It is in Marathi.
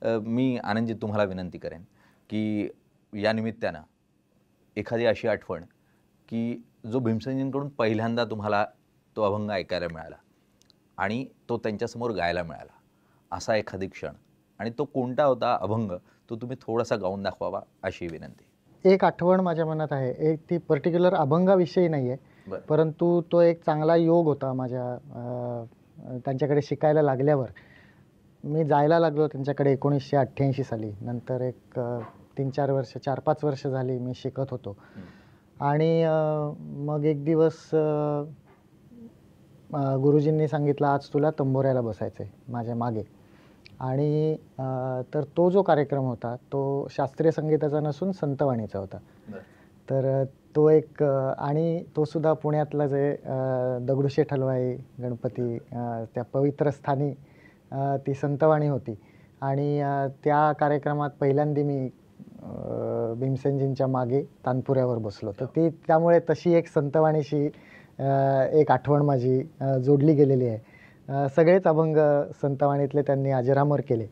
मी आनंदजी तुम्हाला विनंती करेन की या निमित्तानं एखादी अशी आठवण की जो भीमसेनजींकडून पहिल्यांदा तुम्हाला तो अभंग ऐकायला मिळाला आणि तो त्यांच्यासमोर गायला मिळाला, असा एखादी क्षण आणि तो कोणता होता अभंग, तो तुम्ही थोडासा गाऊन दाखवावा अशी विनंती. एक आठवण माझ्या मनात आहे. एक ती पर्टिक्युलर अभंगाविषयी नाही आहे, बरं. परंतु तो एक चांगला योग होता माझ्या त्यांच्याकडे शिकायला लागल्यावर. मी जायला लागलो त्यांच्याकडे 1988 साली. नंतर एक 3-4 वर्ष 4-5 वर्ष झाली मी शिकत होतो. आणि मग एक दिवस गुरुजींनी सांगितलं, आज तुला तंबोऱ्याला बसायचं आहे माझ्या मागे. आणि तर तो जो कार्यक्रम होता तो शास्त्रीय संगीताचा नसून संतवाणीचा होता. तर तो एक आणि तो सुद्धा पुण्यातलं जे दगडूशेठ हलवाई गणपती त्या पवित्र स्थानी ती संतवाणी होती. आणि त्या कार्यक्रमात पहिल्यांदा मी भीमसेनजींच्या मागे तानपुऱ्यावर बसलो. तर ती त्यामुळे तशी एक संतवाणीशी एक आठवण माझी जोडली गेलेली आहे. सगळेच अभंग संतवाणीतले त्यांनी अजरामर केले.